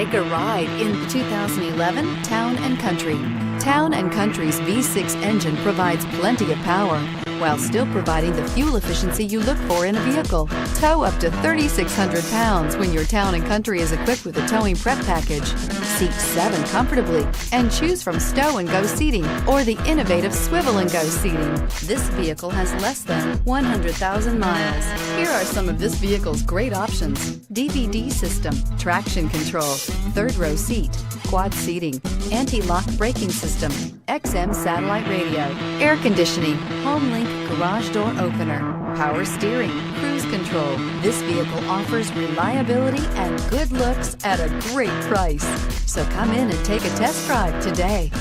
Take a ride in the 2011 Town & Country. Town & Country's V6 engine provides plenty of power while still providing the fuel efficiency you look for in a vehicle. Tow up to 3,600 pounds when your Town & Country is equipped with a towing prep package. Seat 7 comfortably and choose from stow and go seating or the innovative swivel and go seating. This vehicle has less than 100,000 miles. Here are some of this vehicle's great options: DVD system, traction control, third row seat, quad seating, anti-lock braking system, XM satellite radio, air conditioning, home link garage door opener, power steering, cruise control. This vehicle offers reliability and good looks at a great price. So come in and take a test drive today.